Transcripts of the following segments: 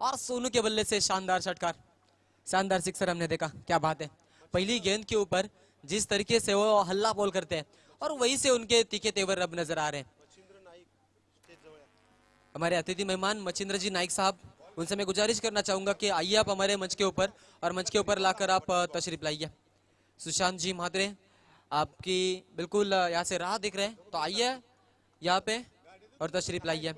और सोनू के बल्ले से शानदार षटकार, शानदार सिक्सर हमने देखा। क्या बात है, पहली गेंद के ऊपर जिस तरीके से वो हल्ला बोल करते हैं और वहीं से उनके तीखे तेवर अब नजर आ रहे हैं। हमारे अतिथि मेहमान मचिंद्र जी नाइक साहब, उनसे मैं गुजारिश करना चाहूंगा कि आइए आप हमारे मंच के ऊपर, और मंच के ऊपर लाकर आप तशरीफ लाइए। सुशांत जी महात्रे, आपकी बिल्कुल यहाँ से राह दिख रहे हैं, तो आइए यहाँ पे और तशरीफ लाइए।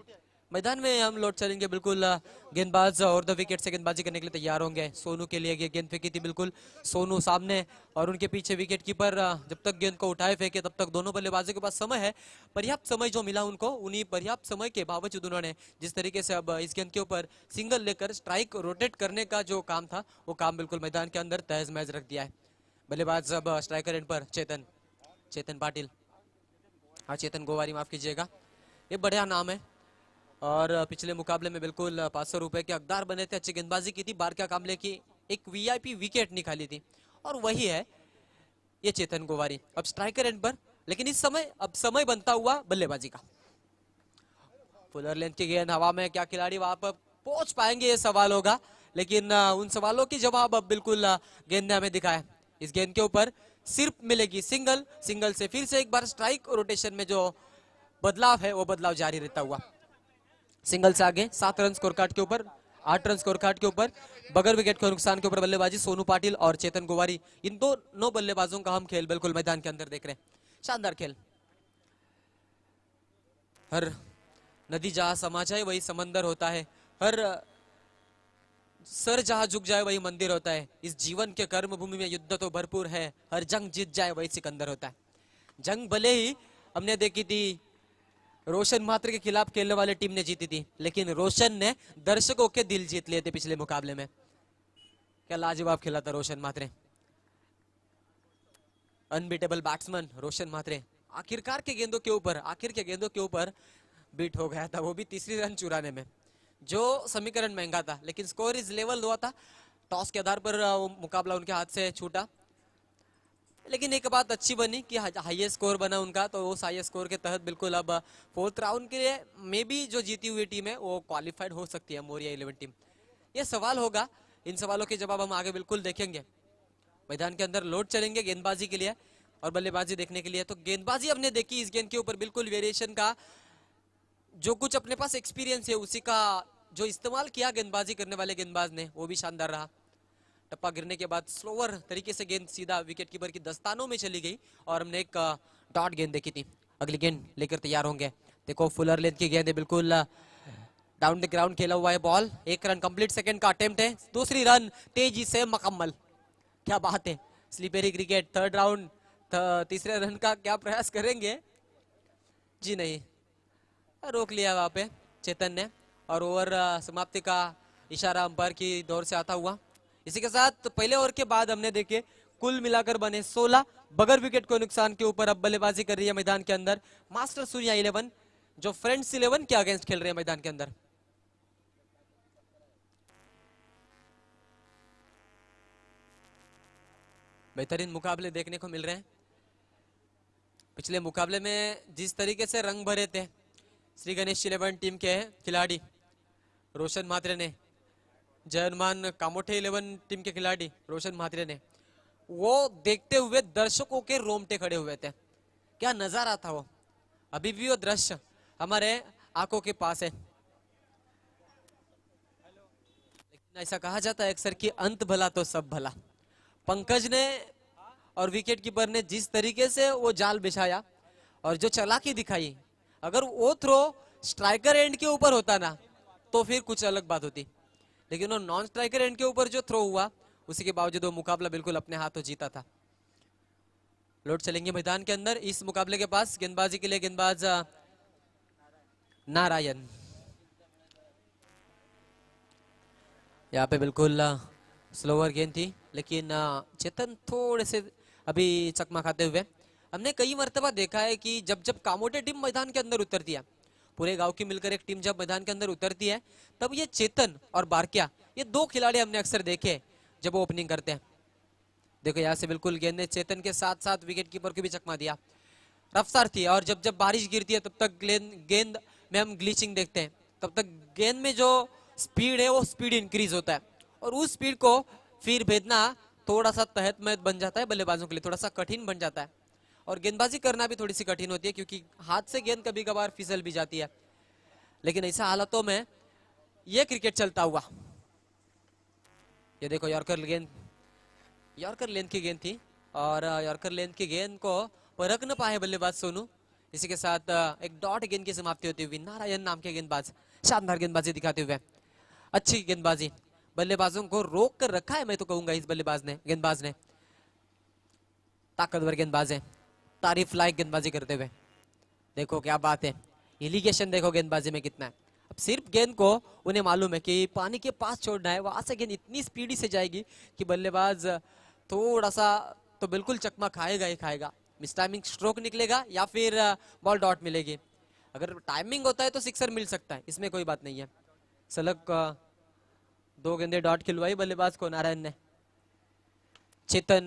मैदान में हम लौट चलेंगे बिल्कुल। गेंदबाज और द विकेट से गेंदबाजी करने के लिए तैयार होंगे। सोनू के लिए गेंद फेंकी थी बिल्कुल, सोनू सामने और उनके पीछे विकेट कीपर जब तक गेंद को उठाए फेंके तब तक दोनों बल्लेबाजों के पास समय है, पर्याप्त समय जो मिला उनको, उन्हीं पर्याप्त समय के बावजूद उन्होंने जिस तरीके से अब इस गेंद के ऊपर सिंगल लेकर स्ट्राइक रोटेट करने का जो काम था वो काम बिल्कुल मैदान के अंदर तहज महज रख दिया है। बल्लेबाज अब स्ट्राइकर एंड पर चेतन पाटिल, हाँ चेतन गोवारी माफ कीजिएगा, ये बढ़िया नाम है। और पिछले मुकाबले में बिल्कुल 500 रुपए के हकदार बने थे, अच्छी गेंदबाजी की थी, बारका कामले की एक वीआईपी विकेट निकाली थी, और वही है ये चेतन गोवारी अब स्ट्राइकर एंड पर। लेकिन इस समय अब समय बनता हुआ बल्लेबाजी का। फुलर लेंथ की गेंद हवा में, क्या खिलाड़ी वहां पर पहुंच पाएंगे ये सवाल होगा, लेकिन उन सवालों की जवाब अब बिल्कुल गेंद ने हमें दिखाया। इस गेंद के ऊपर सिर्फ मिलेगी सिंगल, सिंगल से फिर से एक बार स्ट्राइक रोटेशन में जो बदलाव है वो बदलाव जारी रहता हुआ। सिंगल से आगे 7 रन स्कोर कार्ड के ऊपर, 8 रन स्कोर कार्ड के ऊपर, बगैर विकेट के नुकसान के ऊपर बल्लेबाजी सोनू पाटिल और चेतन गोवारी, इन दोनों बल्लेबाजों का हम खेल बिल्कुल मैदान के अंदर देख रहे हैं। शानदार खेल। हर नदी जहां समा जाए वही समंदर होता है, हर सर जहां झुक जाए वही मंदिर होता है। इस जीवन के कर्म भूमि में युद्ध तो भरपूर है, हर जंग जीत जाए वही सिकंदर होता है। जंग भले ही हमने देखी थी रोशन मात्र के खिलाफ खेलने वाले टीम ने जीती थी, लेकिन रोशन ने दर्शकों के दिल जीत लिए थे पिछले मुकाबले में। क्या लाजवाब खेला था रोशन मात्रे, अनबीटेबल बैट्समैन रोशन मात्रे। आखिरकार के गेंदों के ऊपर, आखिर के गेंदों के ऊपर बीट हो गया था, वो भी तीसरी रन चुराने में। जो समीकरण महंगा था, लेकिन स्कोर इज लेवल हुआ था, टॉस के आधार पर वो मुकाबला उनके हाथ से छूटा। लेकिन एक बात अच्छी बनी कि हाईएस्ट स्कोर बना उनका, तो उस हाईएस्ट स्कोर के तहत बिल्कुल अब 4th राउंड के लिए मे बी जो जीती हुई टीम है वो क्वालिफाइड हो सकती है, मोरिया 11 टीम। ये सवाल होगा, इन सवालों के जवाब हम आगे बिल्कुल देखेंगे। मैदान के अंदर लौट चलेंगे गेंदबाजी के लिए और बल्लेबाजी देखने के लिए। तो गेंदबाजी हमने देखी, इस गेंद के ऊपर बिल्कुल वेरिएशन का जो कुछ अपने पास एक्सपीरियंस है उसी का जो इस्तेमाल किया गेंदबाजी करने वाले गेंदबाज ने, वो भी शानदार रहा। टप्पा गिरने के बाद स्लोअर तरीके से गेंद सीधा विकेट कीपर की दस्तानों में चली गई और हमने एक डॉट गेंद देखी थी। अगली गेंद लेकर तैयार होंगे। देखो फुलर लेंथ की गेंद है, बिल्कुल डाउन द ग्राउंड खेला हुआ है बॉल। 1 रन कंप्लीट, सेकंड का अटेम्प्ट है, दूसरी रन तेजी से मुकम्मल। क्या बात है, स्लीपरी क्रिकेट। 3rd राउंड, तीसरे रन का क्या प्रयास करेंगे? जी नहीं, रोक लिया वहां पे चेतन ने, और ओवर समाप्ति का इशारा अंपायर की दौर से आता हुआ। इसी के साथ पहले ओवर के बाद हमने देखे कुल मिलाकर बने 16 बगैर विकेट को नुकसान के ऊपर अब बल्लेबाजी कर रही है मैदान के अंदर मास्टर सूर्या 11, जो फ्रेंड्स 11 के अगेंस्ट खेल रहे हैं मैदान के अंदर। बेहतरीन मुकाबले देखने को मिल रहे हैं। पिछले मुकाबले में जिस तरीके से रंग भरे थे श्री गणेश 11 टीम के खिलाड़ी रोशन मात्रे ने, जय हनुमान कामोठे 11 टीम के खिलाड़ी रोशन मात्रे ने, वो देखते हुए दर्शकों के रोंगटे खड़े हुए थे। क्या नजारा था वो, अभी भी वो दृश्य हमारे आंखों के पास है। लेकिन ऐसा कहा जाता है अक्सर कि अंत भला तो सब भला। पंकज ने और विकेट कीपर ने जिस तरीके से वो जाल बिछाया और जो चालाकी दिखाई, अगर वो थ्रो स्ट्राइकर एंड के ऊपर होता ना तो फिर कुछ अलग बात होती, लेकिन वो नॉन स्ट्राइकर एंड के ऊपर जो थ्रो हुआ उसी के बावजूद वो मुकाबला बिल्कुल अपने हाथों जीता था। लौट चलेंगे मैदान के अंदर। इस मुकाबले के पास गेंदबाजी के लिए गेंदबाज नारायण, यहाँ पे बिल्कुल स्लोअर गेंद थी, लेकिन चेतन थोड़े से अभी चकमा खाते हुए। हमने कई मर्तबा देखा है कि जब जब कामोटे टीम मैदान के अंदर उतरती है, पूरे गांव की मिलकर एक टीम जब मैदान के अंदर उतरती है, तब ये चेतन और बारकिया, ये 2 खिलाड़ी हमने अक्सर देखे जब वो ओपनिंग करते हैं। देखो यहाँ से बिल्कुल गेंद ने चेतन के साथ साथ विकेट कीपर को भी चकमा दिया। रफ्तार थी, और जब जब बारिश गिरती है तब तक गेंद में हम ग्लिचिंग देखते हैं, तब तक गेंद में जो स्पीड है वो स्पीड इंक्रीज होता है, और उस स्पीड को फिर भेजना थोड़ा सा तहत महत बन जाता है बल्लेबाजों के लिए, थोड़ा सा कठिन बन जाता है। और गेंदबाजी करना भी थोड़ी सी कठिन होती है, क्योंकि हाथ से गेंद कभी कभार फिसल भी जाती है। लेकिन ऐसा हालातों में ये क्रिकेट चलता हुआ, ये देखो यॉर्कर गेंद, यॉर्कर लेंथ की गेंद थी, और यॉर्कर लेंथ की गेंद को परख न पाए बल्लेबाज सोनू। इसी के साथ एक डॉट गेंद की समाप्ति होती हुई नारायण नाम के गेंदबाज शानदार गेंदबाजी दिखाते हुए, अच्छी गेंदबाजी, बल्लेबाजों को रोक कर रखा है मैं तो कहूंगा इस गेंदबाज ने ताकतवर गेंदबाज है, तारीफ लायक गेंदबाजी करते हुए। देखो क्या बात है, इलिगेशन देखो गेंदबाजी में कितना है। अब सिर्फ गेंद को उन्हें मालूम है कि पानी के पास छोड़ना है, वहां से गेंद इतनी स्पीडी से जाएगी कि बल्लेबाज थोड़ा सा तो बिल्कुल चकमा खाएगा ही खाएगा, मिस टाइमिंग स्ट्रोक निकलेगा या फिर बॉल डॉट मिलेगी। अगर टाइमिंग होता है तो सिक्सर मिल सकता है, इसमें कोई बात नहीं है। सलग 2 गेंदे डॉट खिलवाई बल्लेबाज को नारायण ने। चेतन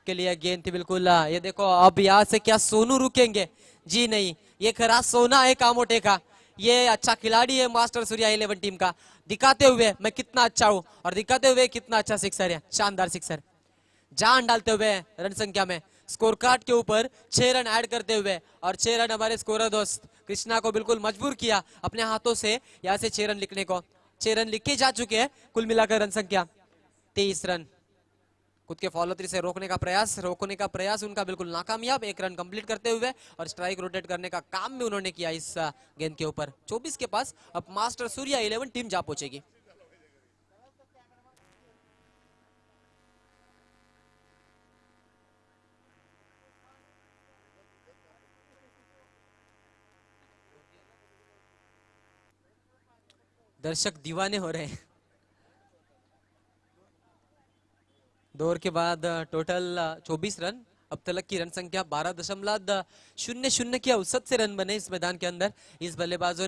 के लिए गेंद थी बिल्कुल, ये देखो अब यहाँ से क्या सोनू रुकेंगे? जी नहीं, ये खरा सोना है कामोटे का, ये अच्छा खिलाड़ी है मास्टर सूर्या 11 टीम का, दिखाते हुए मैं कितना अच्छा हूं और दिखाते हुए कितना अच्छा सिक्सर है, शानदार सिक्सर, जान डालते हुए रन संख्या में, स्कोर कार्ड के ऊपर 6 रन ऐड करते हुए, और 6 रन हमारे स्कोरर दोस्त कृष्णा को बिल्कुल मजबूर किया अपने हाथों से यहाँ से 6 रन लिखने को। 6 रन लिखे जा चुके हैं, कुल मिलाकर रन संख्या 23 रन। खुद के फॉलो थ्री से रोकने का प्रयास उनका बिल्कुल नाकामयाब, 1 रन कंप्लीट करते हुए, और स्ट्राइक रोटेट करने का काम भी उन्होंने किया इस गेंद के ऊपर। 24 के पास अब मास्टर सूर्या 11 टीम जा पहुंचेगी। दर्शक दीवाने हो रहे हैं। 2 ओवर के बाद टोटल 24 रन, अब तक की रन संख्या 12.00 की औसत से रन बने इस मैदान के अंदर। इन बल्लेबाजों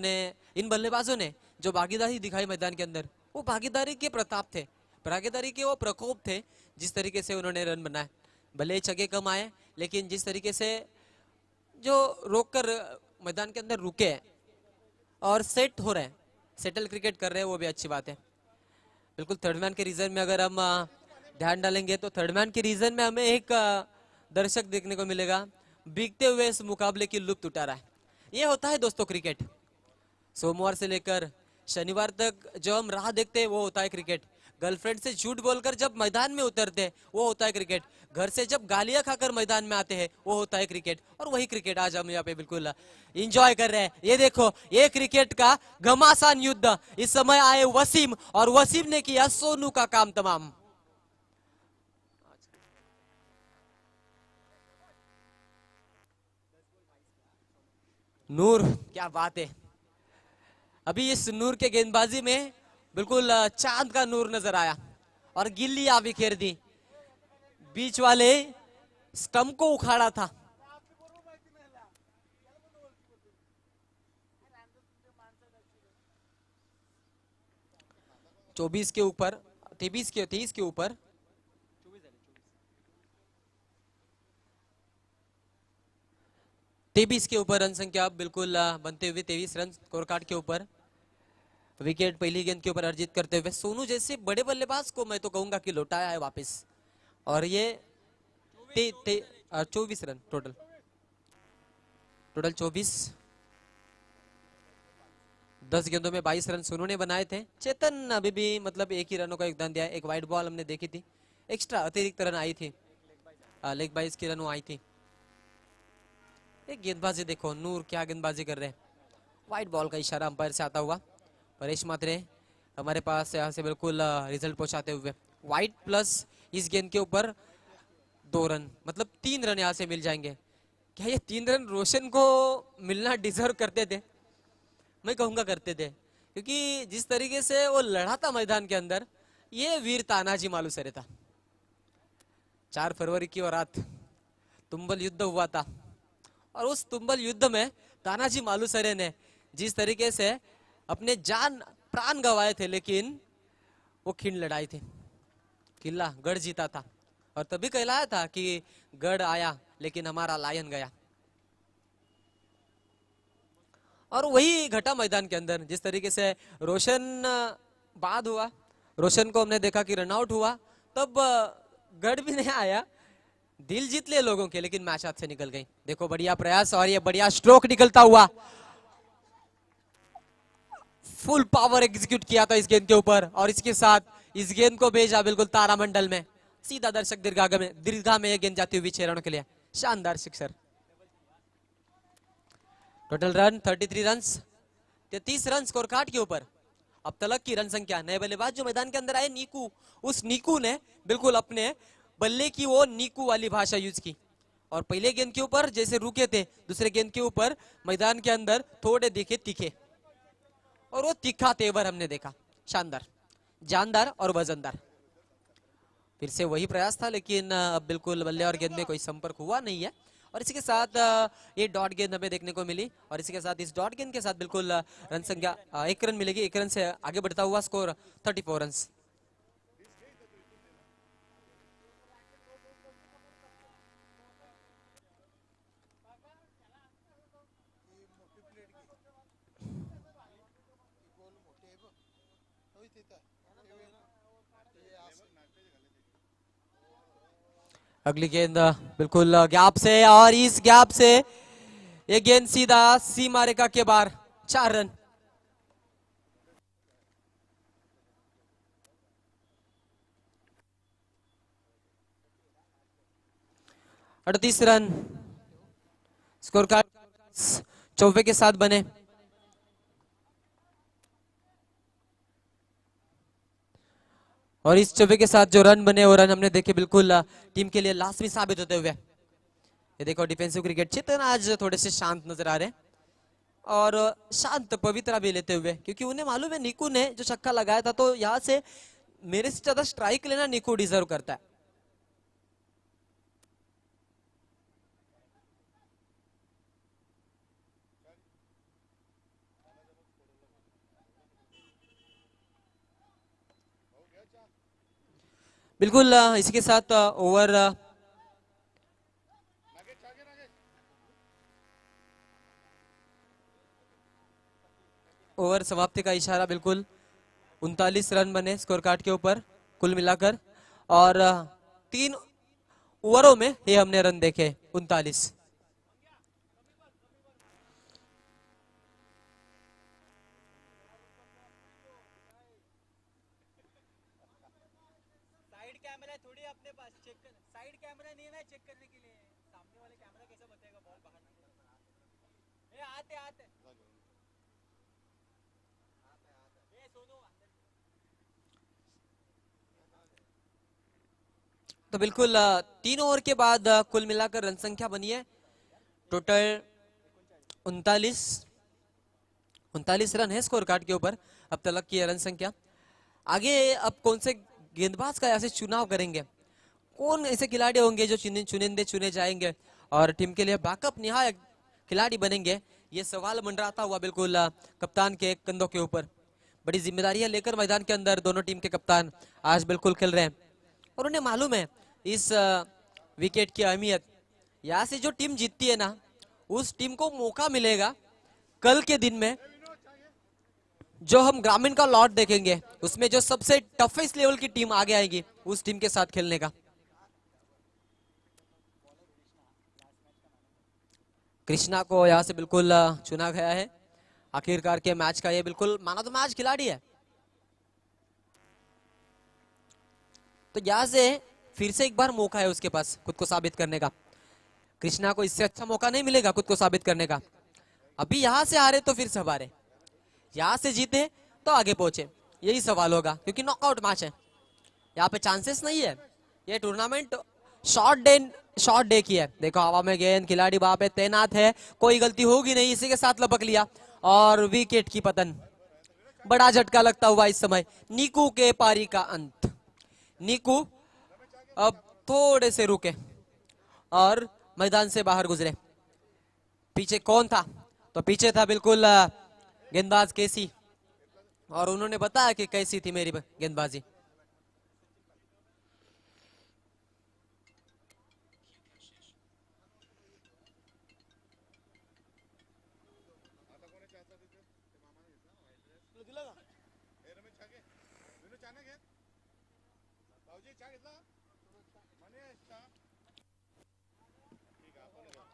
ने जो भागीदारी दिखाई मैदान के अंदर, वो भागीदारी के प्रताप थे, भागीदारी के वो प्रकोप थे, जिस तरीके से उन्होंने रन बनाए। भले छक्के कम आए, लेकिन जिस तरीके से जो रोककर मैदान के अंदर रुके हैं और सेट हो रहे हैं, सेटल क्रिकेट कर रहे हैं, वो भी अच्छी बात है। बिल्कुल थर्ड मैन के रीजन में अगर हम ध्यान डालेंगे तो थर्ड मैन के रीजन में हमें एक दर्शक देखने को मिलेगा बिकते हुए इस मुकाबले की लुत्फ उठा रहा है। ये होता है दोस्तों क्रिकेट। सोमवार से लेकर शनिवार तक जो हम राह देखते हैं वो होता है क्रिकेट। गर्लफ्रेंड से झूठ बोलकर जब मैदान में उतरते हैं वो होता है क्रिकेट। घर से जब गालियां खाकर मैदान में आते हैं वो होता है क्रिकेट। और वही क्रिकेट आज हम यहाँ पे बिल्कुल एंजॉय कर रहे हैं। ये देखो, ये क्रिकेट का घमासान युद्ध। इस समय आए वसीम, और वसीम ने किया सोनू का काम तमाम। नूर, क्या बात है, अभी इस नूर के गेंदबाजी में बिल्कुल चांद का नूर नजर आया, और गिल्ली आ बिखेर दी, बीच वाले स्टंप को उखाड़ा था। चौबीस के ऊपर, 23 के ऊपर 23 के ऊपर रन संख्या बिल्कुल बनते हुए 23 रन स्कोर कार्ड के ऊपर। विकेट पहली गेंद के ऊपर अर्जित करते हुए सोनू जैसे बड़े बल्लेबाज को मैं तो कहूंगा कि लौटाया है वापस। और ये 24 रन टोटल 24। 10 गेंदों में 22 रन सोनू ने बनाए थे। चेतन अभी भी मतलब एक ही रनों का योगदान दिया। एक वाइड बॉल हमने देखी थी, एक्स्ट्रा अतिरिक्त रन आई थी, लेग बाइस की रन आई थी। एक गेंदबाजी देखो, नूर क्या गेंदबाजी कर रहे हैं। वाइट बॉल का इशारा अंपायर से आता हुआ परेश मात्रे हमारे पास यहाँ से बिल्कुल रिजल्ट पहुंचाते हुए। वाइट प्लस इस गेंद के ऊपर 2 रन, मतलब 3 रन यहाँ से मिल जाएंगे। क्या ये 3 रन रोशन को मिलना डिजर्व करते थे? मैं कहूंगा करते थे, क्योंकि जिस तरीके से वो लड़ा था मैदान के अंदर, ये वीर तानाजी मालूसरे था। 4 फरवरी की वो रात तुम्बल युद्ध हुआ था, और उस तुम्बल युद्ध में तानाजी मालूसरे ने जिस तरीके से अपने जान प्राण गंवाए थे, लेकिन वो खिंड लड़ाई थी, किला गढ़ जीता था, और तभी कहलाया था कि गढ़ आया लेकिन हमारा लायन गया। और वही घटा मैदान के अंदर, जिस तरीके से रोशन बाद हुआ, रोशन को हमने देखा कि रनआउट हुआ, तब गढ़ भी नहीं आया, दिल जीत लिए लोगों के, लेकिन मैच हाथ से निकल गई। देखो बढ़िया प्रयास और ये बढ़िया स्ट्रोक निकलता हुआ, फुल पावर एग्जीक्यूट किया था इस गेंद के ऊपर और इसके साथ इस गेंद को भेजा बिल्कुल तारामंडल में, सीधा दर्शक दीर्घा में ये गेंद जाती हुई 6 रनों के लिए, शानदार sixer. Total run 33 run, 33 run score card के ऊपर। अब तलक की रन संख्या, नए बल्लेबाज जो मैदान के अंदर आए नीकू, उस नीकू ने बिल्कुल अपने बल्ले की वो नीकू वाली भाषा यूज की और पहले गेंद के ऊपर जैसे रुके थे, दूसरे गेंद के ऊपर मैदान के अंदर थोड़े दिखे तीखे और वो तीखा तेवर हमने देखा, शानदार, जानदार और वजनदार। फिर से वही प्रयास था, लेकिन अब बिल्कुल बल्ले और गेंद में कोई संपर्क हुआ नहीं है और इसी के साथ ये डॉट गेंद हमें देखने को मिली और इसी के साथ इस डॉट गेंद के साथ बिल्कुल रन संख्या 1 रन मिलेगी, 1 रन से आगे बढ़ता हुआ स्कोर 34 रन। अगली गेंद बिल्कुल गैप से और इस गैप से ये गेंद सीधा सीमा रेखा के बाहर, 4 रन। अड़तीस रन स्कोर कार्ड 94 के साथ बने। और इस 94 के साथ जो रन बने वो रन हमने देखे बिल्कुल टीम के लिए लाजमी साबित होते हुए। ये देखो डिफेंसिव क्रिकेट चेतन आज थोड़े से शांत नजर आ रहे हैं और शांत पवित्रा भी लेते हुए, क्योंकि उन्हें मालूम है निकू ने जो छक्का लगाया था तो यहाँ से मेरे से ज्यादा स्ट्राइक लेना निकू डिजर्व करता है। बिल्कुल इसी के साथ ओवर समाप्ति का इशारा, बिल्कुल 39 रन बने स्कोर कार्ड के ऊपर कुल मिलाकर और 3 ओवरों में ये हमने रन देखे 39। तो बिल्कुल 3 ओवर के बाद कुल मिलाकर रन संख्या बनी है टोटल 39 रन है स्कोर कार्ड के ऊपर अब तक की रन संख्या। आगे अब कौन से गेंदबाज का ऐसे चुनाव करेंगे, कौन ऐसे खिलाड़ी होंगे जो चुनिंदे चुने जाएंगे और टीम के लिए बैकअप निहाय खिलाड़ी बनेंगे, ये सवाल मंडराता हुआ बिल्कुल कप्तान के कंधों के ऊपर। बड़ी जिम्मेदारियां लेकर मैदान के अंदर दोनों टीम के कप्तान आज बिल्कुल खेल रहे हैं और उन्हें मालूम है इस विकेट की अहमियत। यहाँ से जो टीम जीतती है ना, उस टीम को मौका मिलेगा कल के दिन में जो हम ग्रामीण का लॉट देखेंगे उसमें जो सबसे टफेस्ट लेवल की टीम आगे आएगी उस टीम के साथ खेलने का। कृष्णा को यहाँ से बिल्कुल चुना गया है, आखिरकार के मैच का ये बिल्कुल माना तो मैच खिलाड़ी है। तो यहाँ से फिर से एक बार मौका है उसके पास खुद को साबित करने का। कृष्णा को इससे अच्छा मौका नहीं मिलेगा खुद को साबित करने का। अभी यहाँ से हारे तो फिर से हारे, यहाँ से जीते तो आगे पहुंचे, यही सवाल होगा क्योंकि नॉकआउट मैच है, यहाँ पे चांसेस नहीं है। ये टूर्नामेंट शॉर्ट डे की है। देखो हवा में गेंद, खिलाड़ी वहां पे तैनात है, कोई गलती होगी नहीं, इसी के साथ लपक लिया और विकेट की पतन। बड़ा झटका लगता हुआ इस समय नीकू के पारी का अंत। नीकू अब थोड़े से रुके और मैदान से बाहर गुजरे। पीछे कौन था, तो पीछे था बिल्कुल गेंदबाज केसी और उन्होंने बताया कि कैसी थी मेरी गेंदबाजी।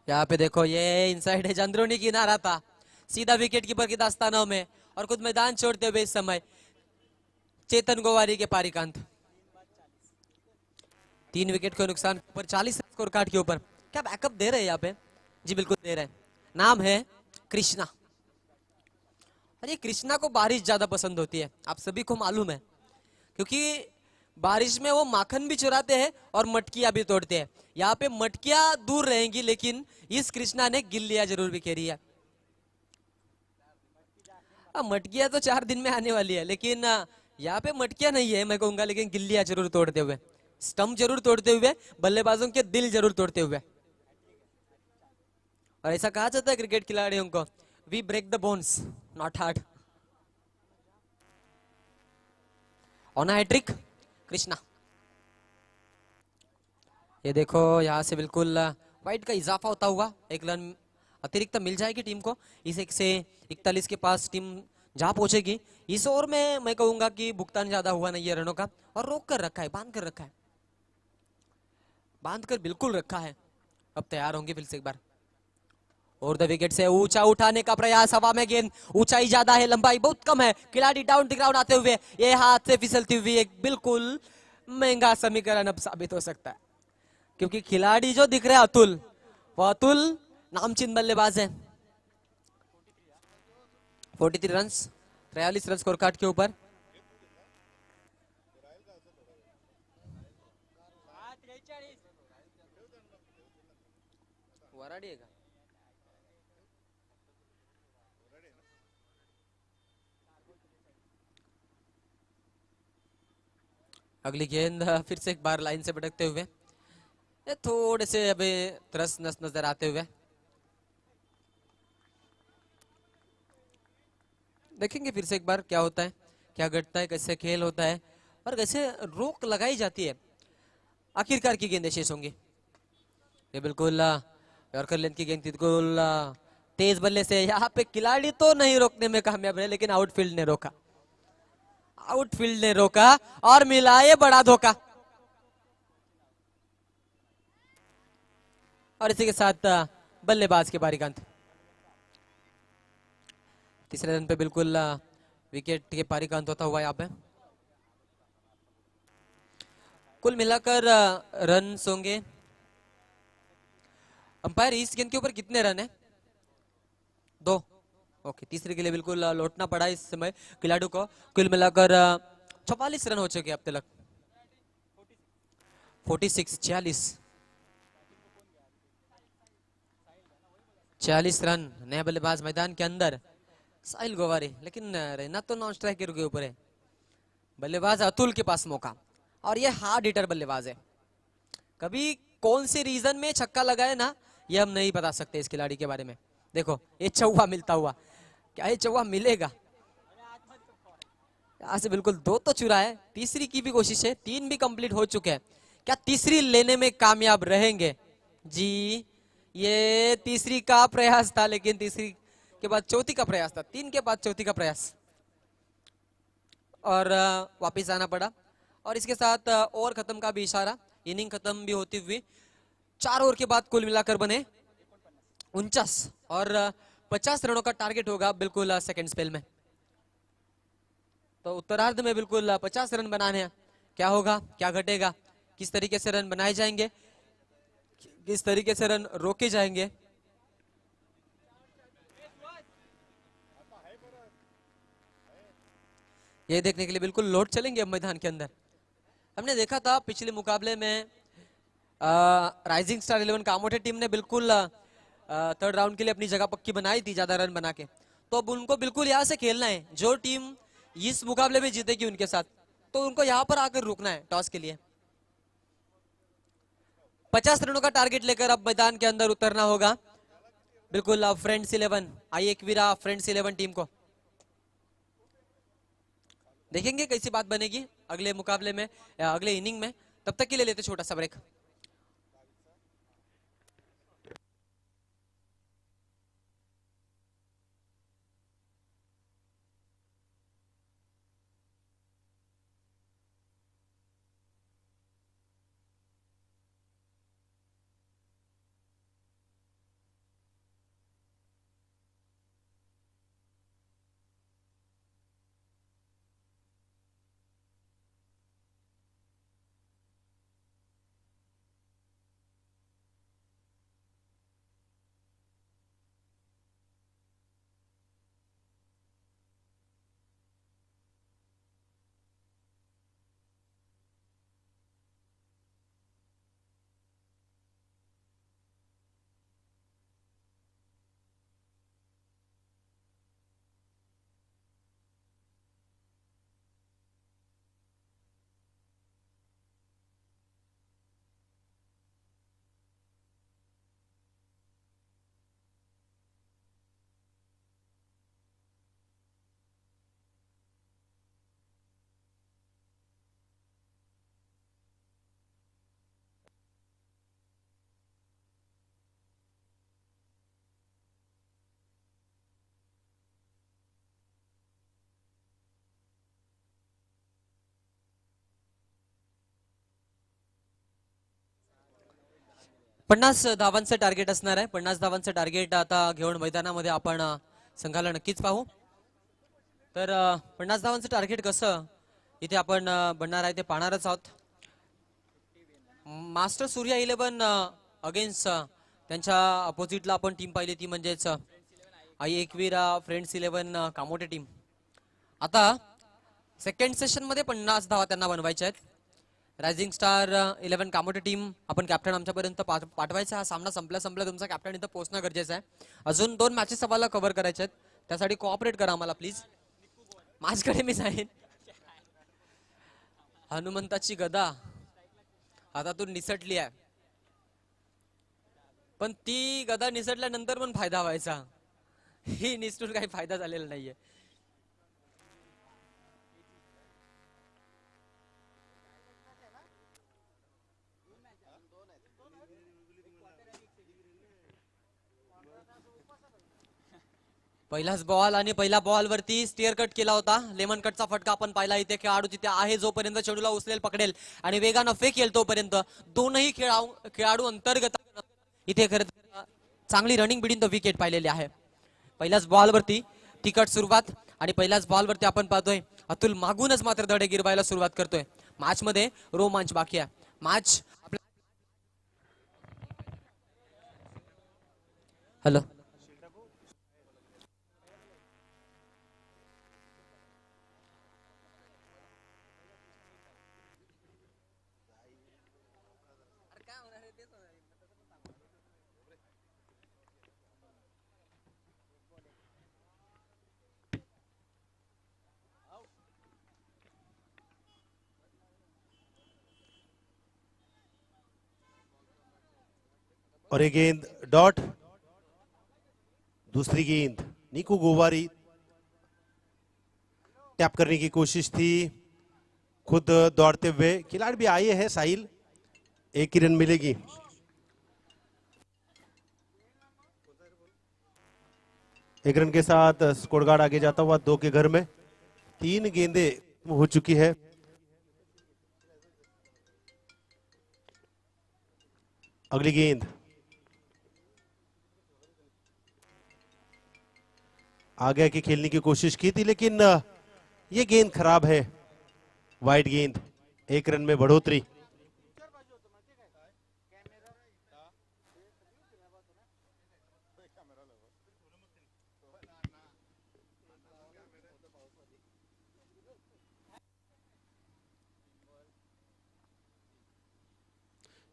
यहाँ पे देखो ये इनसाइड एज अंदरूनी किनारा था, सीधा विकेट कीपर की दास्तानों में, और खुद मैदान छोड़ते हुए इस समय चेतन गोवारी के पारिकांत। 3 विकेट को नुकसान पर 40 स्कोर कार्ड के ऊपर। क्या बैकअप दे रहे हैं यहाँ पे? जी बिल्कुल दे रहे हैं। नाम है कृष्णा। और ये कृष्णा को बारिश ज्यादा पसंद होती है, आप सभी को मालूम है, क्योंकि बारिश में वो माखन भी चुराते हैं और मटकियां भी तोड़ते हैं। यहाँ पे मटकियां दूर रहेंगी, लेकिन इस कृष्णा ने गिल्लियां जरूर बिखेरी है। मटकियां तो 4 दिन में आने वाली है, लेकिन यहाँ पे मटकियां नहीं है मैं कहूंगा, लेकिन गिल्लियां जरूर तोड़ते हुए, स्टंप जरूर तोड़ते हुए, बल्लेबाजों के दिल जरूर तोड़ते हुए। और ऐसा कहा जाता है क्रिकेट खिलाड़ियों को, we break the bones not heart. On hattrick Krishna. ये देखो यहाँ से बिल्कुल वाइट का इजाफा होता हुआ 1 रन अतिरिक्त मिल जाएगी टीम को। इस 1 से 41 के पास टीम जा पहुंचेगी। इस ओवर में मैं कहूंगा कि भुगतान ज्यादा हुआ नहीं है रनों का, और रोक कर रखा है, बांध कर रखा है, बांध कर बिल्कुल रखा है। अब तैयार होंगे फिर से एक बार। और द विकेट से ऊंचा उठाने का प्रयास, हवा में गेंद, ऊंचाई ज्यादा है, लंबाई बहुत कम है, खिलाड़ी डाउन द ग्राउंड आते हुए ये हाथ से फिसलती हुई एक बिल्कुल महंगा समीकरण अब साबित हो सकता है, क्योंकि खिलाड़ी जो दिख रहे हैं अतुल, वो अतुल नामचीन बल्लेबाज है। 43 रन, 43 रन स्कोर कार्ड के ऊपर। अगली गेंद फिर से एक बार लाइन से भटकते हुए, थोड़े से अभी त्रस नस नजर आते हुए। देखेंगे फिर से एक बार क्या होता है, क्या घटता है, कैसे खेल होता है, और कैसे रोक लगाई जाती है। आखिरकार की गेंदें शेष होंगी। ये बिल्कुल यॉर्कर लेंथ की गेंद थी, बिल्कुल तेज बल्ले से यहाँ पे खिलाड़ी तो नहीं रोकने में कामयाब रहे, लेकिन आउटफील्ड ने रोका, आउटफील्ड ने रोका और मिला ये बड़ा धोखा। और इसी के साथ बल्लेबाज के पारिकांत। तीसरे रन पे बिल्कुल विकेट के पारिकांत होता हुआ यहाँ पे। कुल मिलाकर रन होंगे, अंपायर इस गेंद के ऊपर कितने रन है? 2। ओके, तीसरे के लिए बिल्कुल लौटना पड़ा इस समय खिलाड़ियों को। कुल मिलाकर 44 रन हो चुके अब तक। 46 40 रन। नया बल्लेबाज मैदान के अंदर, साहिल गोवारी, लेकिन रहना तो नॉन स्ट्राइकर के ऊपर है। बल्लेबाज अतुल के पास मौका, और ये हार्ड हिटर बल्लेबाज है। कभी कौन से रीजन में छक्का लगाए ना, ये हम नहीं बता सकते इस खिलाड़ी के बारे में। देखो ये चौवा मिलता हुआ, क्या ये चौवा मिलेगा? यहाँ से बिल्कुल 2 तो चुरा है, तीसरी की भी कोशिश है, 3 भी कंप्लीट हो चुके हैं। क्या तीसरी लेने में कामयाब रहेंगे? जी ये तीसरी का प्रयास था, लेकिन तीसरी के बाद चौथी का प्रयास था, 3 के बाद चौथी का प्रयास, और वापिस आना पड़ा। और इसके साथ ओवर खत्म का भी इशारा, इनिंग खत्म भी होती हुई 4 ओवर के बाद कुल मिलाकर बने 49, और 50 रनों का टारगेट होगा बिल्कुल सेकंड स्पेल में। तो उत्तरार्ध में बिल्कुल 50 रन बनाने हैं। क्या होगा, क्या घटेगा, किस तरीके से रन बनाए जाएंगे, किस तरीके से रन रोके जाएंगे, ये देखने के लिए बिल्कुल लौट चलेंगे अब मैदान के अंदर। हमने देखा था पिछले मुकाबले में राइजिंग स्टार 11 कामोठे टीम ने बिल्कुल 3rd राउंड के लिए अपनी जगह पक्की बनाई थी ज्यादा रन बना के। तो अब उनको बिल्कुल यहाँ से खेलना है, जो टीम इस मुकाबले में जीतेगी उनके साथ, तो उनको यहाँ पर आकर रुकना है टॉस के लिए। 50 रनों का टारगेट लेकर अब मैदान के अंदर उतरना होगा बिल्कुल फ्रेंड्स 11, आई एकवीरा फ्रेंड्स 11 टीम को। देखेंगे कैसी बात बनेगी अगले मुकाबले में, अगले इनिंग में। तब तक के लिए लेते छोटा सा ब्रेक। 50 धावांचं टार्गेट असणार आहे. 50 धावांचं टार्गेट आता घेऊन मैदानामध्ये आपण संघाला नक्कीच पाहू. तर 50 धावांचं टार्गेट कसं इथे आपण बनणार आहे ते पाहणारच आहोत. मास्टर सूर्या 11 अगेन्स्ट त्यांच्या अपोजिटला आपण टीम पाहिली ती म्हणजेच आई एकवीरा फ्रेंड्स 11 कामोटे टीम. आता सेकंड सेशन मध्ये 50 धावा त्यांना बनवायच्या आहेत. रायझिंग स्टार 11 कामोटे टीम आपण कॅप्टन आमच्यापर्यंत पाठवायचा. हा सामना संपला तुमचा कॅप्टन इथं पोहोचणं गरजेचं आहे. अजून 2 मॅचेस आम्हाला कव्हर करायचे आहेत, त्यासाठी कोऑपरेट करा आम्हाला प्लीज. माझ्याकडे मी जाईन. हनुमंताची गदा हातातून निसटली आहे, पण ती गदा निसटल्यानंतर पण फायदा व्हायचा. ही निसटून काही फायदा झालेला नाहीये. पहिलाच बॉल आणि पहिल्या बॉल वरती स्टिअर कट केला होता. लेमन कटचा फटका आपण पाहिला. इथे खेळाडू तिथे आहे, जोपर्यंत चेंडूला उचलेल पकडेल आणि वेगानं फेकेल तोपर्यंत दोनही खेळाडू अंतर्गत इथे खरं चांगली रनिंग बिडिंग द विकेट पाहिलेली आहे. पहिल्याच बॉल वरती तिकट सुरुवात आणि पहिल्याच बॉल वरती आपण पाहतोय अतुल मागूनच मात्र धडे गिरवायला सुरुवात करतोय. मॅच मध्ये रोमांच बाकी आहे. मॅच हॅलो और ये गेंद डॉट. दूसरी गेंद नीकू गोवारी. टैप करने की कोशिश थी, खुद दौड़ते हुए खिलाड़ी भी आए हैं साहिल. एक ही रन मिलेगी. एक रन के साथ स्कोर कार्ड आगे जाता हुआ 2 के घर में. 3 गेंदें हो चुकी है. अगली गेंद आगे की खेलने की कोशिश की थी, लेकिन ये गेंद खराब है. वाइड गेंद. 1 रन में बढ़ोतरी.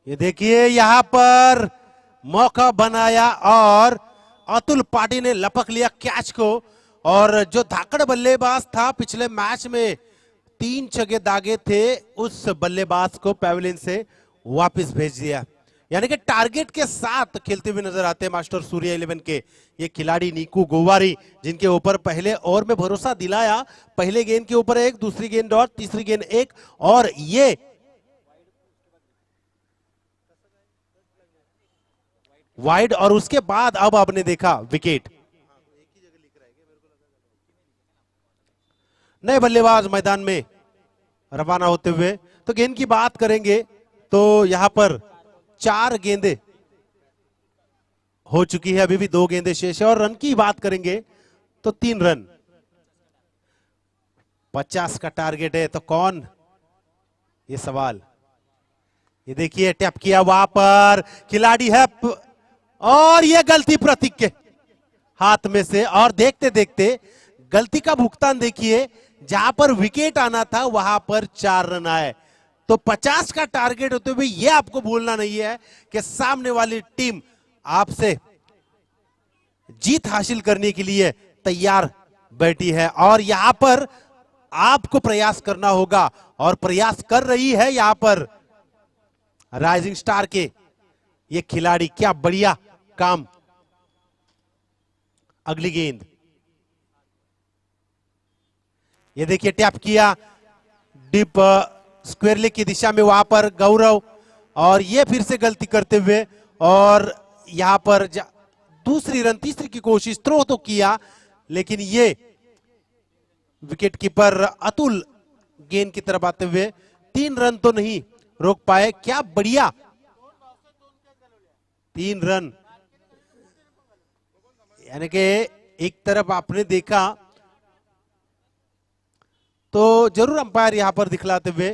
ये देखिए यहां पर मौका बनाया और अतुल पाटी ने लपक लिया कैच को. और जो धाकड़ बल्लेबाज था पिछले मैच में 3 छक्के दागे थे, उस बल्लेबाज को पैवेलियन से वापस भेज दिया. यानी कि टारगेट के साथ खेलते हुए नजर आते हैं मास्टर सूर्या 11 के ये खिलाड़ी नीकू गोवारी, जिनके ऊपर पहले ओवर में भरोसा दिलाया. पहले गेंद के ऊपर 1, दूसरी गेंद डॉट, तीसरी गेंद 1 और ये वाइड. और उसके बाद अब आपने देखा विकेट. नए बल्लेबाज मैदान में रवाना होते हुए. तो गेंद की बात करेंगे तो यहां पर 4 गेंदें हो चुकी है, अभी भी 2 गेंदें शेष है. और रन की बात करेंगे तो 3 रन. 50 का टारगेट है तो कौन, ये सवाल. ये देखिए टैप किया वहां पर खिलाड़ी है और ये गलती प्रतीक के हाथ में से. और देखते देखते गलती का भुगतान देखिए, जहां पर विकेट आना था वहां पर 4 रन आए. तो 50 का टारगेट होते हुए ये आपको भूलना नहीं है कि सामने वाली टीम आपसे जीत हासिल करने के लिए तैयार बैठी है. और यहां पर आपको प्रयास करना होगा और प्रयास कर रही है यहां पर राइजिंग स्टार के ये खिलाड़ी. क्या बढ़िया काम. अगली गेंद. ये देखिए टैप किया डीप स्क्वायर लेग की दिशा में वहां पर गौरव. और ये फिर से गलती करते हुए और यहां पर दूसरी रन तीसरी की कोशिश थ्रो तो किया, लेकिन ये विकेट कीपर अतुल गेंद की तरफ आते हुए 3 रन तो नहीं रोक पाए. क्या बढ़िया 3 रन, यानी कि एक तरफ आपने देखा तो जरूर अंपायर यहां पर दिखलाते हुए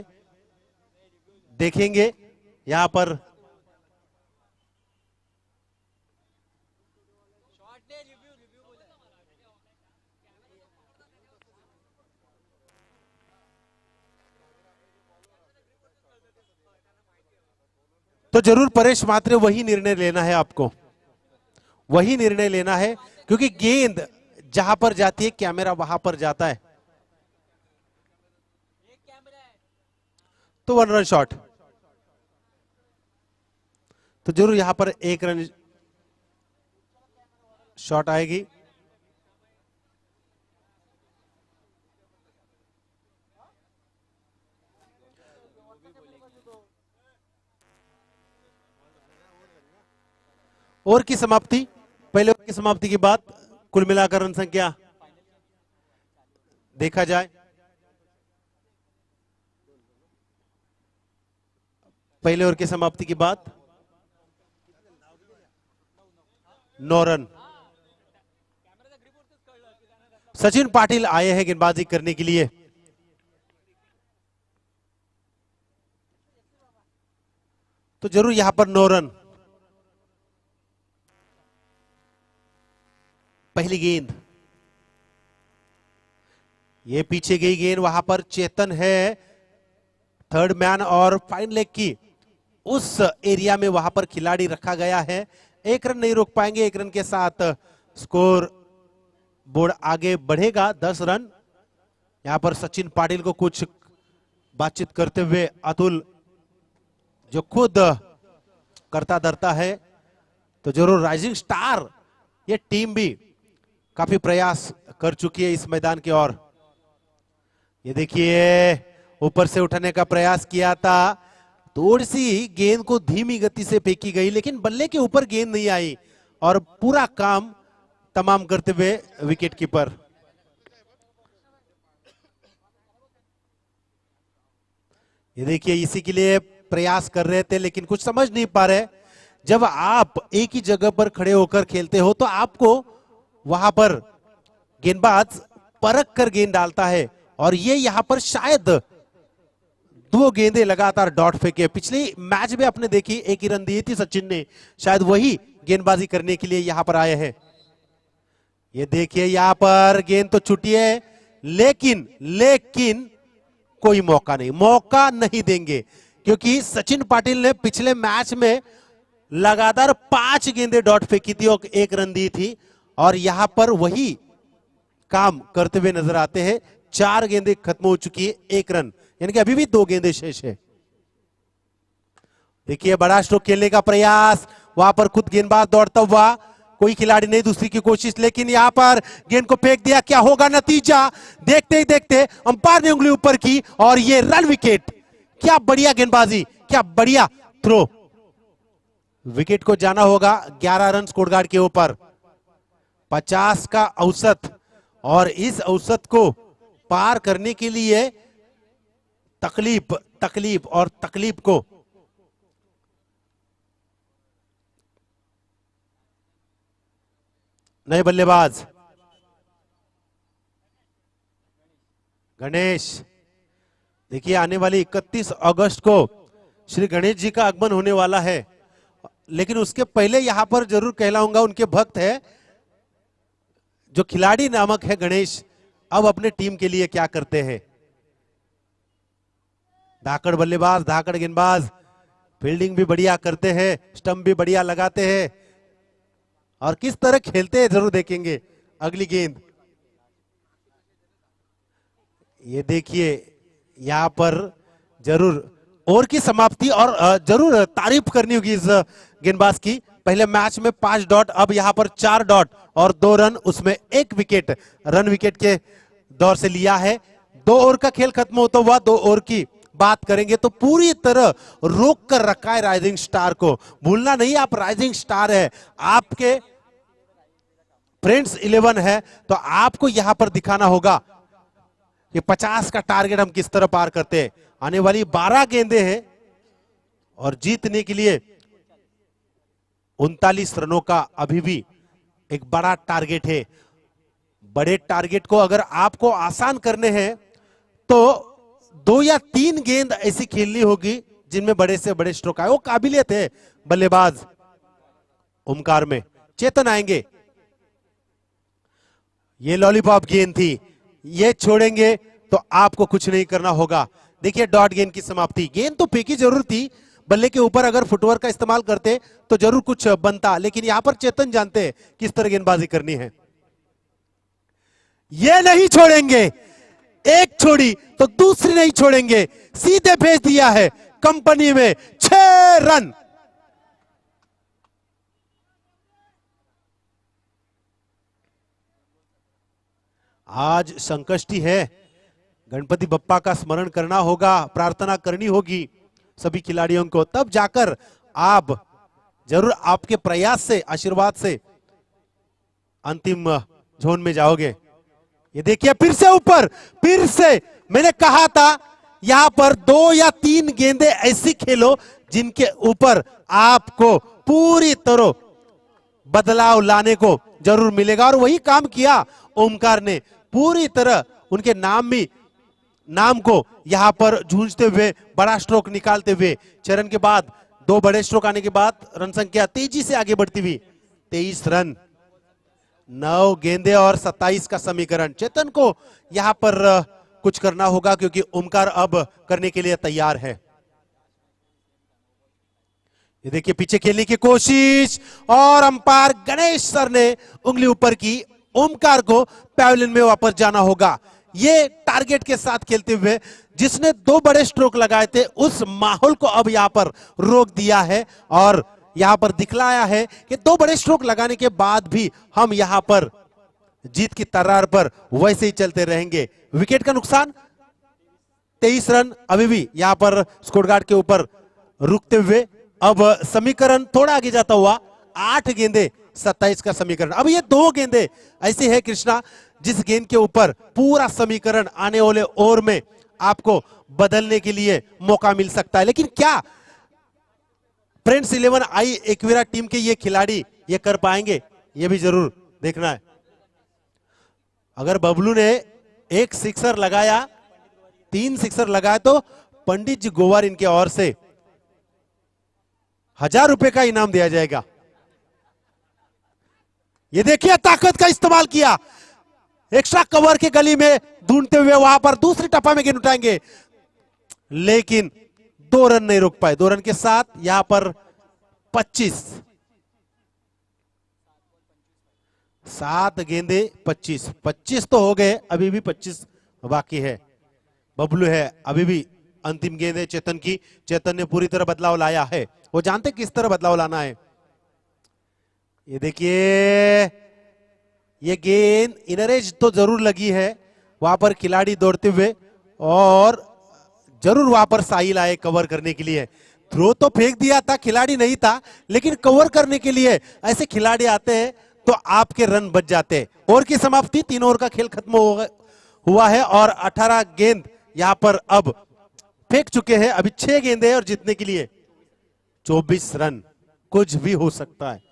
देखेंगे। यहां पर तो जरूर परेश मात्रे वही निर्णय लेना है आपको, वही निर्णय लेना है, क्योंकि गेंद जहां पर जाती है कैमरा वहां पर जाता है। तो 1 रन शॉट, तो जरूर यहां पर 1 रन शॉट आएगी। ओवर की समाप्ति, पहले ओवर की समाप्ति के बाद कुल मिलाकर रन संख्या देखा जाए। पहले ओवर की समाप्ति के बाद 9 रन। सचिन पाटिल आए हैं गेंदबाजी करने के लिए। तो जरूर यहां पर 9 रन। पहली गेंद, ये पीछे गई गेंद, वहां पर चेतन है थर्ड मैन और फाइन लेग की उस एरिया में वहां पर खिलाड़ी रखा गया है। 1 रन नहीं रोक पाएंगे, 1 रन के साथ स्कोर बोर्ड आगे बढ़ेगा 10 रन। यहां पर सचिन पाटिल को कुछ बातचीत करते हुए अतुल जो खुद करता धरता है। तो जरूर राइजिंग स्टार ये टीम भी काफी प्रयास कर चुकी है इस मैदान की ओर। ये देखिए ऊपर से उठाने का प्रयास किया था, थोड़ी सी गेंद को धीमी गति से फेंकी गई, लेकिन बल्ले के ऊपर गेंद नहीं आई और पूरा काम तमाम करते हुए विकेट कीपर। ये देखिए इसी के लिए प्रयास कर रहे थे, लेकिन कुछ समझ नहीं पा रहे। जब आप एक ही जगह पर खड़े होकर खेलते हो तो आपको वहां पर गेंदबाज परख कर गेंद डालता है, और ये यहां पर शायद 2 गेंदें लगातार डॉट फेंके। पिछले मैच में आपने देखी 1 ही रन दी थी सचिन ने, शायद वही गेंदबाजी करने के लिए यहां पर आए हैं। ये देखिए यहां पर गेंद तो छुटी है, लेकिन कोई मौका नहीं देंगे, क्योंकि सचिन पाटिल ने पिछले मैच में लगातार 5 गेंदें डॉट फेंकी थी और 1 रन दी थी, और यहां पर वही काम करते हुए नजर आते हैं। 4 गेंदें खत्म हो चुकी है, 1 रन, यानी कि अभी भी 2 गेंदें शेष है। देखिए बड़ा स्ट्रोक खेलने का प्रयास, वहां पर खुद गेंदबाज दौड़ता हुआ, कोई खिलाड़ी नहीं, दूसरी की कोशिश, लेकिन यहां पर गेंद को फेंक दिया। क्या होगा नतीजा, देखते ही देखते अंपायर ने उंगली ऊपर की और ये रन विकेट। क्या बढ़िया गेंदबाजी, क्या बढ़िया थ्रो। विकेट को जाना होगा 11 रन स्कोरकार्ड के ऊपर, 50 का औसत, और इस औसत को पार करने के लिए तकलीफ को नए बल्लेबाज गणेश। देखिए आने वाली 31 अगस्त को श्री गणेश जी का आगमन होने वाला है, लेकिन उसके पहले यहां पर जरूर कहलाऊंगा उनके भक्त है जो खिलाड़ी नामक है गणेश, अब अपने टीम के लिए क्या करते हैं। धाकड़ बल्लेबाज, धाकड़ गेंदबाज, फील्डिंग भी बढ़िया करते हैं, स्टंप भी बढ़िया लगाते हैं, और किस तरह खेलते हैं जरूर देखेंगे। अगली गेंद, ये देखिए यहां पर जरूर ओवर की समाप्ति, और जरूर तारीफ करनी होगी इस गेंदबाज की। पहले मैच में 5 डॉट, अब यहां पर 4 डॉट और 2 रन, उसमें 1 विकेट रन विकेट के दौर से लिया है। 2 ओवर का खेल खत्म होता हुआ 2 ओवर की बात करेंगे तो पूरी तरह रोक कर रखा है राइजिंग स्टार को। भूलना नहीं, आप राइजिंग स्टार है, आपके फ्रेंड्स 11 है, तो आपको यहां पर दिखाना होगा कि 50 का टारगेट हम किस तरह पार करते हैं। आने वाली 12 गेंदें हैं और जीतने के लिए 39 रनों का अभी भी एक बड़ा टारगेट है। बड़े टारगेट को अगर आपको आसान करने हैं तो 2 या 3 गेंद ऐसी खेलनी होगी जिनमें बड़े से बड़े स्ट्रोक आए। वो काबिलियत है बल्लेबाज ओमकार में। चेतन आएंगे। ये लॉलीपॉप गेंद थी, ये छोड़ेंगे तो आपको कुछ नहीं करना होगा। देखिए डॉट गेंद की समाप्ति। गेंद तो फेंकी जरूर थी, बल्ले के ऊपर अगर फुटवर्क का इस्तेमाल करते तो जरूर कुछ बनता, लेकिन यहां पर चेतन जानते हैं किस तरह गेंदबाजी करनी है। ये नहीं छोड़ेंगे, एक छोड़ी तो दूसरी नहीं छोड़ेंगे, सीधे भेज दिया है कंपनी में। 6 रन। आज संकष्टी है, गणपति बप्पा का स्मरण करना होगा, प्रार्थना करनी होगी सभी खिलाड़ियों को, तब जाकर आप जरूर आपके प्रयास से, आशीर्वाद से अंतिम जोन में जाओगे। ये देखिए फिर से ऊपर, फिर से मैंने कहा था यहां पर 2 या 3 गेंदें ऐसी खेलो जिनके ऊपर आपको पूरी तरह बदलाव लाने को जरूर मिलेगा, और वही काम किया ओमकार ने। पूरी तरह उनके नाम को यहां पर जूझते हुए, बड़ा स्ट्रोक निकालते हुए, चरण के बाद 2 बड़े स्ट्रोक आने के बाद रन संख्या तेजी से आगे बढ़ती हुई 23 रन। 9 गेंदे और 27 का समीकरण। चेतन को यहां पर कुछ करना होगा क्योंकि ओमकार अब करने के लिए तैयार है। ये देखिए पीछे खेलने की कोशिश, और अंपायर गणेश सर ने उंगली ऊपर की। ओमकार को पैवेलियन में वापस जाना होगा। ये टारगेट के साथ खेलते हुए जिसने 2 बड़े स्ट्रोक लगाए थे उस माहौल को अब यहां पर रोक दिया है, और यहां पर दिखलाया है कि 2 बड़े स्ट्रोक लगाने के बाद भी हम यहां पर जीत की तर्रार पर वैसे ही चलते रहेंगे। विकेट का नुकसान 23 रन अभी भी यहां पर स्कोर गार्ड के ऊपर रुकते हुए। अब समीकरण थोड़ा आगे जाता हुआ 8 गेंदे 27 का समीकरण। अब ये 2 गेंदे ऐसी है कृष्णा जिस गेंद के ऊपर पूरा समीकरण आने वाले ओवर में आपको बदलने के लिए मौका मिल सकता है। लेकिन क्या फ्रेंड्स 11 आई एकवीरा टीम के ये खिलाड़ी ये कर पाएंगे, ये भी जरूर देखना है। अगर बबलू ने 1 सिक्सर लगाया, 3 सिक्सर लगाया, तो पंडित जी गोवार इनके ओर से 1000 रुपए का इनाम दिया जाएगा। ये देखिए ताकत का इस्तेमाल किया, एक्स्ट्रा कवर के गली में ढूंढते हुए वहां पर दूसरी टप्पा में गेंद उठाएंगे, लेकिन 2 रन नहीं रोक पाए। 2 रन के साथ यहां पर 25, 7 गेंदे 25 तो हो गए, अभी भी 25 बाकी है। बबलू है, अभी भी अंतिम गेंद है चेतन की। चेतन ने पूरी तरह बदलाव लाया है, वो जानते किस तरह बदलाव लाना है। ये देखिए ये गेंद इनर एज तो जरूर लगी है, वहां पर खिलाड़ी दौड़ते हुए, और जरूर वहां पर साहिल आए कवर करने के लिए। थ्रो तो फेंक दिया था, खिलाड़ी नहीं था, लेकिन कवर करने के लिए ऐसे खिलाड़ी आते हैं तो आपके रन बच जाते हैं। ओवर की समाप्ति, 3 ओवर का खेल खत्म हुआ है और 18 गेंद यहां पर अब फेंक चुके हैं। अभी 6 गेंदे और जीतने के लिए 24 रन। कुछ भी हो सकता है,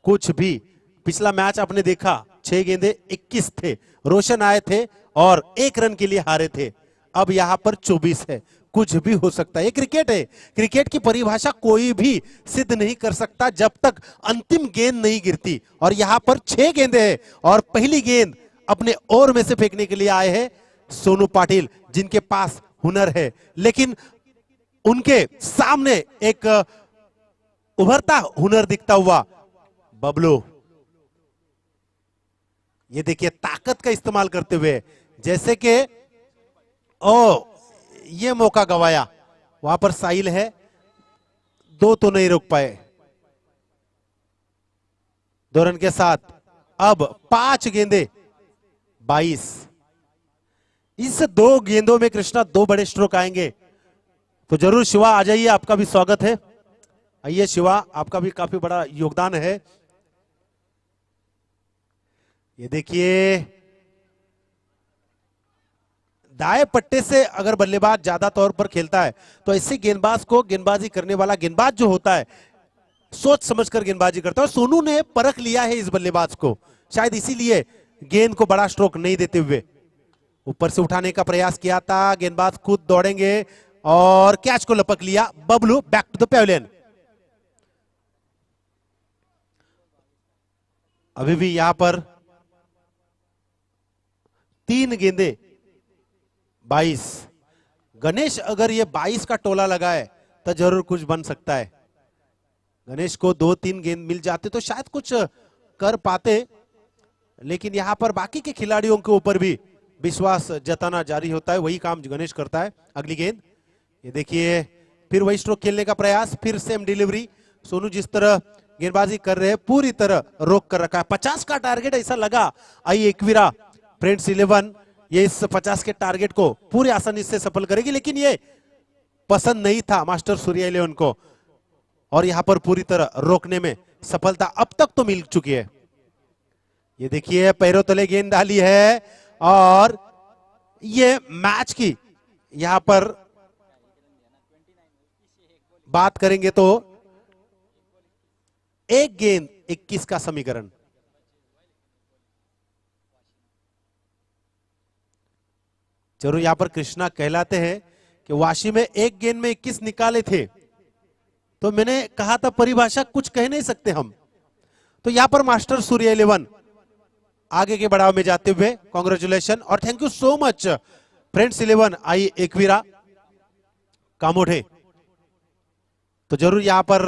कुछ भी। पिछला मैच आपने देखा 6 गेंदे 21 थे, रोशन आए थे और 1 रन के लिए हारे थे। अब यहां पर 24 है, कुछ भी हो सकता है। ये क्रिकेट है, क्रिकेट की परिभाषा कोई भी सिद्ध नहीं कर सकता जब तक अंतिम गेंद नहीं गिरती। और यहां पर 6 गेंदे हैं और पहली गेंद अपने ओवर में से फेंकने के लिए आए हैं सोनू पाटिल, जिनके पास हुनर है, लेकिन उनके सामने एक उभरता हुनर दिखता हुआ बबलू। ये देखिए ताकत का इस्तेमाल करते हुए, जैसे कि ये मौका गवाया, वहां पर साहिल है, 2 तो नहीं रोक पाए। 2 रन के साथ अब 5 गेंदे 22। इस 2 गेंदों में कृष्णा 2 बड़े स्ट्रोक आएंगे, तो जरूर शिवा आ जाइए, आपका भी स्वागत है। आइए शिवा, आपका भी काफी बड़ा योगदान है। ये देखिए दाएं पट्टे से अगर बल्लेबाज ज्यादा तौर पर खेलता है तो ऐसे गेंदबाज को, गेंदबाजी करने वाला गेंदबाज जो होता है, सोच समझकर गेंदबाजी करता है। सोनू ने परख लिया है इस बल्लेबाज को, शायद इसीलिए गेंद को बड़ा स्ट्रोक नहीं देते हुए ऊपर से उठाने का प्रयास किया था। गेंदबाज खुद दौड़ेंगे और कैच को लपक लिया। Bablu back to the pavilion. अभी भी यहां पर 3 गेंदे 22। गणेश अगर ये 22 का टोला लगाए तो जरूर कुछ बन सकता है। गणेश को 2-3 गेंद मिल जाते तो शायद कुछ कर पाते, लेकिन यहां पर बाकी के खिलाड़ियों के ऊपर भी विश्वास जताना जारी होता है, वही काम गणेश करता है। अगली गेंद ये देखिए, फिर वही स्ट्रोक खेलने का प्रयास, फिर सेम डिलीवरी। सोनू जिस तरह गेंदबाजी कर रहे हैं पूरी तरह रोक कर रखा है। 50 का टारगेट ऐसा लगा आई एकवीरा फ्रेंड्स 11 ये इस 50 के टारगेट को पूरी आसानी से सफल करेगी, लेकिन ये पसंद नहीं था मास्टर सूर्या 11 को और यहां पर पूरी तरह रोकने में सफलता अब तक तो मिल चुकी है। ये देखिए पैरों तले गेंद डाली है और ये मैच की यहां पर बात करेंगे तो 1 गेंद 21 का समीकरण। जरूर यहां पर कृष्णा कहलाते हैं कि वाशी में 1 गेंद में 21 निकाले थे, तो मैंने कहा था परिभाषा कुछ कह नहीं सकते हम। तो यहां पर मास्टर सूर्या 11 आगे के बढ़ाव में जाते हुए कांग्रेचुलेशन और thank you so much friends 11 आई एकवीरा कामोठे। तो जरूर यहां पर